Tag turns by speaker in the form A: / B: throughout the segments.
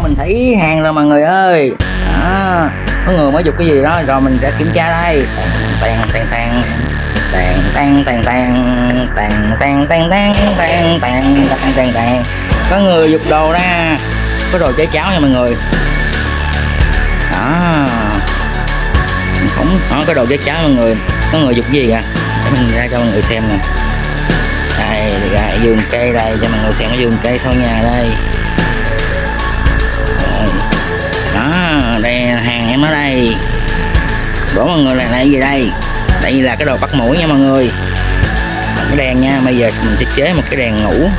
A: mình thấy hàng rồi mọi người ơi. Đó, có người mới giục cái gì đó rồi mình sẽ kiểm tra đây. Tàn tàn tàn tàn tàn tàn tàn tàn tàn tàn tàn tàn tàn tàn tàn. Có người giục đồ ra, có đồ cháy cháo nha mọi người. Đó, không có đồ cháy cháo mọi người. Có người giục gì à, để mình ra cho mọi người xem nè. Đây ra vườn cây đây cho mọi người xem cái vườn cây sau nhà đây. Đó, đây hàng em ở đây. Đổ mọi người là gì đây? Đây là cái đồ bắt mũi nha mọi người. Cái đèn nha, bây giờ mình sẽ chế một cái đèn ngủ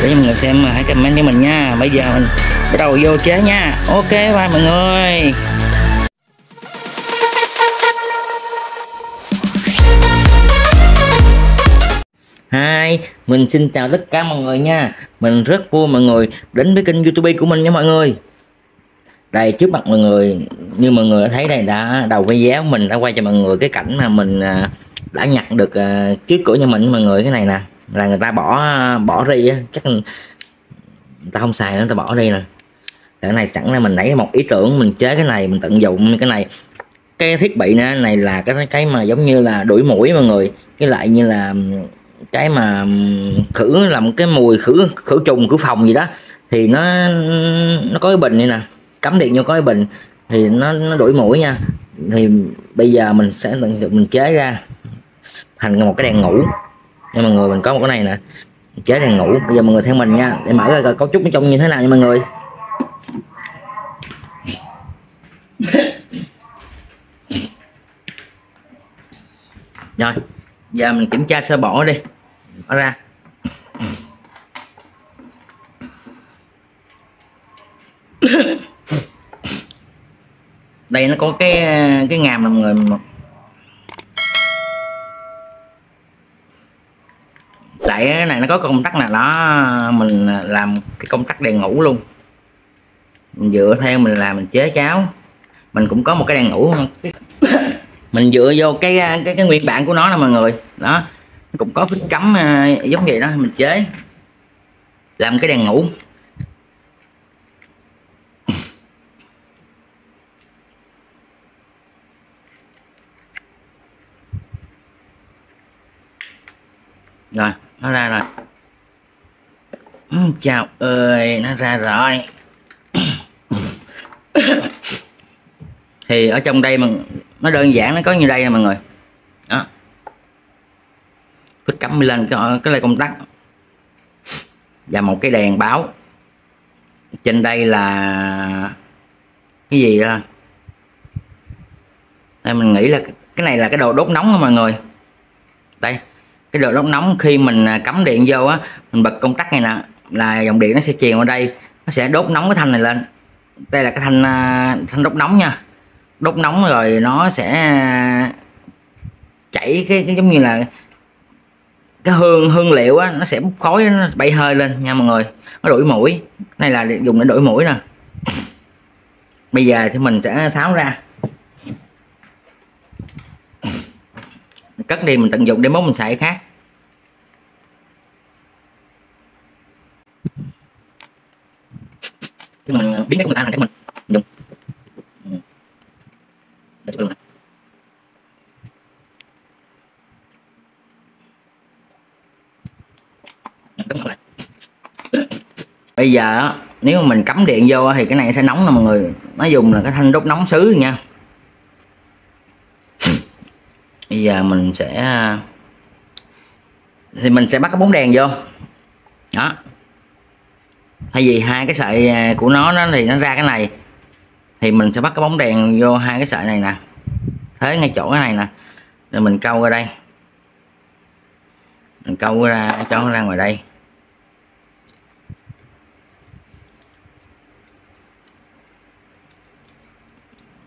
A: để cho mọi người xem, hãy comment cho mình nha. Bây giờ mình bắt đầu vô chế nha. Ok bye mọi người. Hi, mình xin chào tất cả mọi người nha. Mình rất vui mọi người đến với kênh YouTube của mình nha mọi người. Đây trước mặt mọi người, như mọi người đã thấy đây, đã đầu video mình đã quay cho mọi người cái cảnh mà mình đã nhặt được trước cửa nhà mình mọi người. Cái này nè là người ta bỏ đi á, chắc người ta không xài nữa, người ta bỏ đi nè. Cái này sẵn là mình nảy một ý tưởng, mình chế cái này, mình tận dụng cái này. Cái thiết bị này là cái mà giống như là đuổi muỗi mọi người, cái lại như là cái mà khử, làm cái mùi khử trùng, khử phòng gì đó. Thì nó có cái bình này nè, cắm điện vô có cái bình thì nó đuổi muỗi nha. Thì bây giờ mình sẽ tận dụng mình chế ra thành một cái đèn ngủ nha mọi người. Mình có một cái này nè, chế đèn ngủ. Bây giờ mọi người theo mình nha để mở ra cấu trúc bên trong như thế nào nha mọi người. Rồi giờ mình kiểm tra sơ bộ đi, mở ra. Đây nó có cái ngàm là mọi người. Tại cái này nó có công tắc nào đó, mình làm cái công tắc đèn ngủ luôn. Mình dựa theo mình làm, mình chế cháo. Mình cũng có một cái đèn ngủ mình dựa vô cái nguyên bản của nó nè mọi người. Đó, nó cũng có phích cắm giống vậy đó, mình chế làm cái đèn ngủ. Rồi nó ra rồi. Chào ơi, nó ra rồi. Thì ở trong đây mà nó đơn giản, nó có như đây nè mọi người. Đó, phích cắm lên cái này công tắc và một cái đèn báo. Trên đây là cái gì đó đây, mình nghĩ là cái này là cái đồ đốt nóng đó mọi người. Đây, cái đồ đốt nóng khi mình cắm điện vô á, mình bật công tắc này nè là dòng điện nó sẽ truyền vào đây, nó sẽ đốt nóng cái thanh này lên. Đây là cái thanh đốt nóng nha. Đốt nóng rồi nó sẽ chảy cái giống như là cái hương liệu á, nó sẽ bốc khói, nó bay hơi lên nha mọi người. Nó đuổi muỗi. Này là dùng để đuổi muỗi nè. Bây giờ thì mình sẽ tháo ra, cất đi, mình tận dụng để mốt mình xài khác. Thì mình biến cái người ta thành cái mình dùng. Bây giờ nếu mà mình cắm điện vô thì cái này sẽ nóng nè mọi người. Nó dùng là cái thanh đốt nóng sứ nha. Bây giờ mình sẽ bắt cái bóng đèn vô. Đó, thay vì hai cái sợi của nó thì nó ra cái này, thì mình sẽ bắt cái bóng đèn vô hai cái sợi này nè, thế ngay chỗ cái này nè, rồi mình câu ra đây, mình câu ra cho nó ra ngoài đây.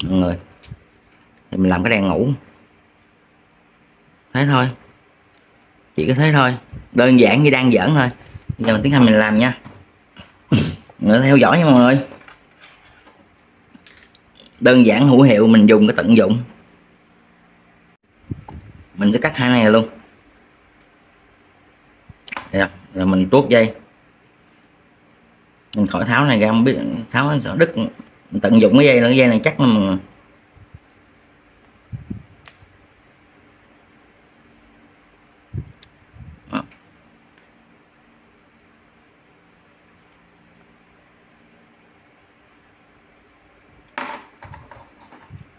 A: Mọi người, thì mình làm cái đèn ngủ thế thôi, chỉ có thế thôi, đơn giản như đang giỡn thôi. Bây giờ mình tiến hành mình làm nha, mọi người theo dõi nha mọi người. Đơn giản hữu hiệu, mình dùng cái tận dụng. Mình sẽ cắt hai này luôn. Rồi mình tuốt dây. mình khỏi tháo này ra, không biết tháo nó sợ đứt. Mình tận dụng cái dây nữa, cái dây này chắc là mình...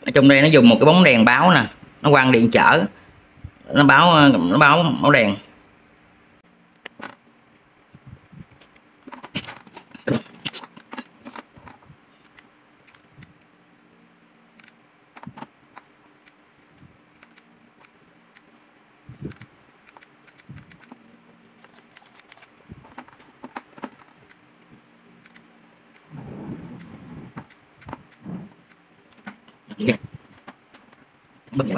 A: Ở trong đây nó dùng một cái bóng đèn báo nè, nó quăng điện trở, nó báo đèn. Bất vậy.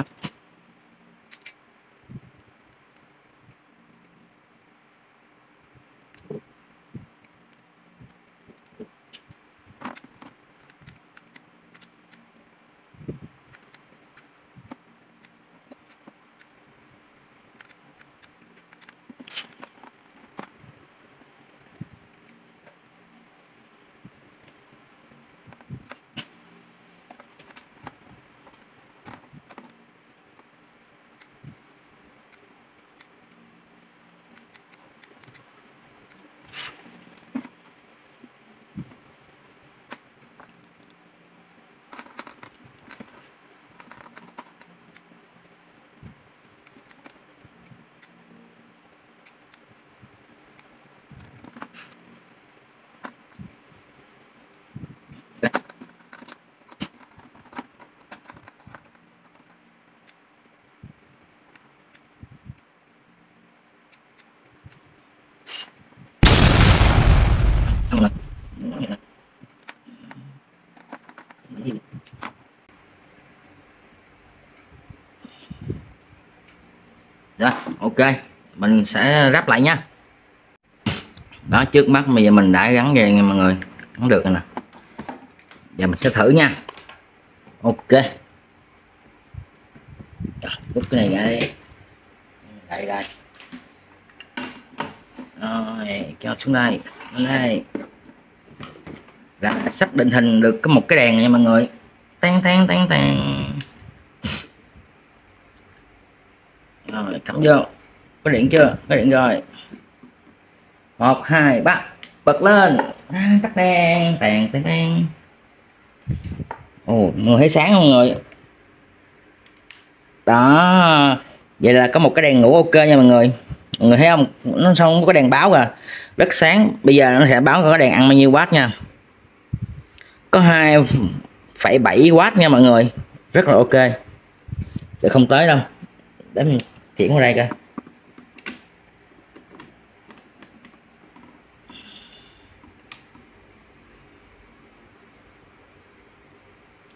A: Rồi, ok, mình sẽ ráp lại nha. Đó, trước mắt bây giờ mình đã gắn về nha mọi người, gắn được rồi nè. Giờ mình sẽ thử nha. Ok, rút cái này ra đi, đây rồi, cho xuống đây, là sắp định hình được có một cái đèn nha mọi người. Tan rồi, cắm vô, có điện chưa? Có điện rồi. 1 2 3, bật lên, tắt đèn, tàn. Ồ, người thấy sáng không mọi người? Đó, vậy là có một cái đèn ngủ ok nha mọi người. Mọi người thấy không, nó không có đèn báo kìa, rất sáng. Bây giờ nó sẽ báo có đèn ăn bao nhiêu watt nha, có 2,7W nha mọi người, rất là ok. Sẽ không tới đâu, để mình chuyển qua đây coi.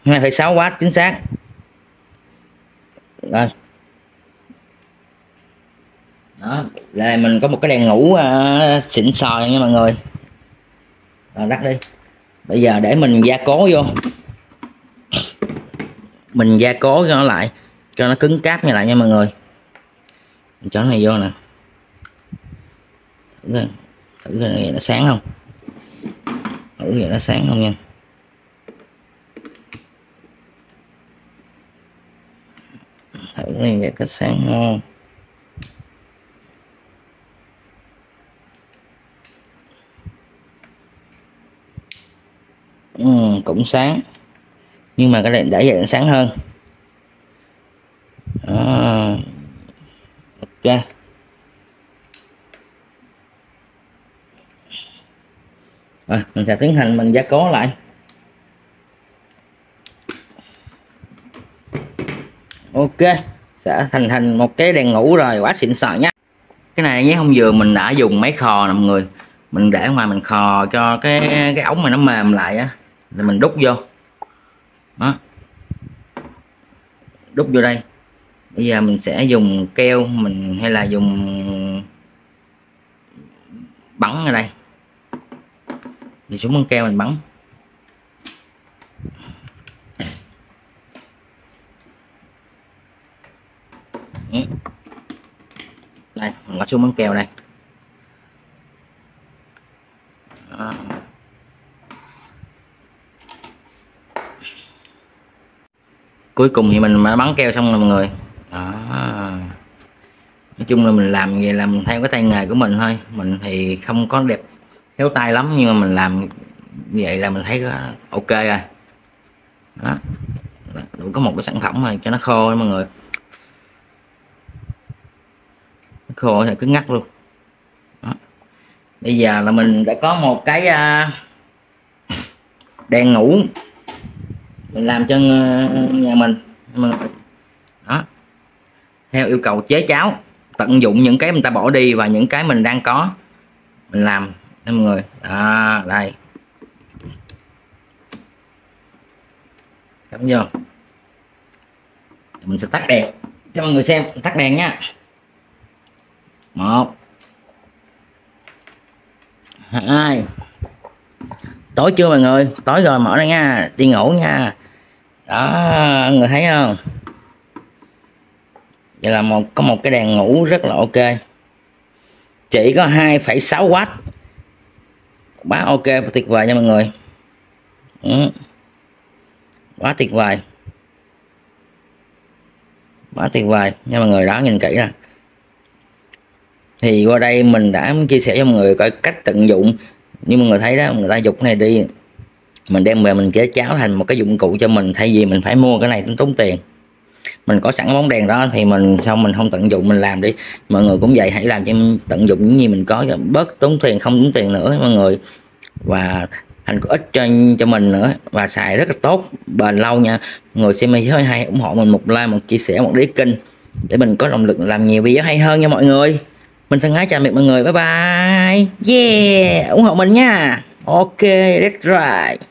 A: 2,6W chính xác. Rồi đó là mình có một cái đèn ngủ xịn sò nha mọi người. Rồi đắt đi. Bây giờ để mình gia cố vô, mình gia cố cho nó lại, cho nó cứng cáp như lại nha mọi người. Mình cho cái này vô nè, thử này nó sáng không, thử vậy nó sáng không nha. Thử này vậy có sáng không. Cũng sáng, nhưng mà cái này để vậy nó sáng hơn. Đó. Ok, rồi mình sẽ tiến hành mình gia cố lại. Ok, sẽ thành một cái đèn ngủ rồi, quá xịn sò nhé. Cái này nhé, hôm vừa mình đã dùng máy khò nè mọi người, mình để ngoài mình khò cho cái ống này nó mềm lại á, rồi mình đút vô. Đó, đút vô đây. Bây giờ mình sẽ dùng keo mình, hay là dùng bắn ở đây, thì xuống băng keo mình bắn. Đây, mình có xuống băng keo đây. Đó. cuối cùng thì mình bắn keo xong rồi mọi người. Đó. Nói chung là mình làm vậy là mình theo cái tay nghề của mình thôi, mình thì không có đẹp khéo tay lắm, nhưng mà mình làm vậy là mình thấy ok rồi. Đó, đủ có một cái sản phẩm rồi cho nó khô mọi người, nó khô thì cứng ngắc luôn. Đó. Bây giờ là mình đã có một cái đèn ngủ mình làm cho nhà mình. Đó, theo yêu cầu chế cháo, tận dụng những cái người ta bỏ đi và những cái mình đang có mình làm mọi người. Đây cảm vô, mình sẽ tắt đèn cho mọi người xem. Tắt đèn nha. 1 2. Tối chưa mọi người? Tối rồi, mở ra nha, đi ngủ nha. Đó, người thấy không? Vậy là có một cái đèn ngủ rất là ok, chỉ có 2,6W, quá ok và tuyệt vời nha mọi người. Quá tuyệt vời, quá tuyệt vời nha mọi người. Đó, nhìn kỹ ra thì qua đây mình đã chia sẻ cho mọi người coi cách tận dụng. Như mọi người thấy đó, người ta dục này đi, mình đem về mình chế cháo thành một cái dụng cụ cho mình, thay vì mình phải mua cái này tốn tiền. Mình có sẵn bóng đèn đó thì mình mình không tận dụng, mình làm đi. Mọi người cũng vậy, hãy làm cho tận dụng những gì mình có, bớt tốn tiền, không tốn tiền nữa mọi người, và thành có ích cho mình nữa, và xài rất là tốt, bền lâu nha. Mọi người xem video hay ủng hộ mình một like, một chia sẻ, một đăng kênh để mình có động lực làm nhiều video hay hơn nha mọi người. Mình thân ái chào mọi người, bye bye, yeah, ủng hộ mình nha. Ok, that's right.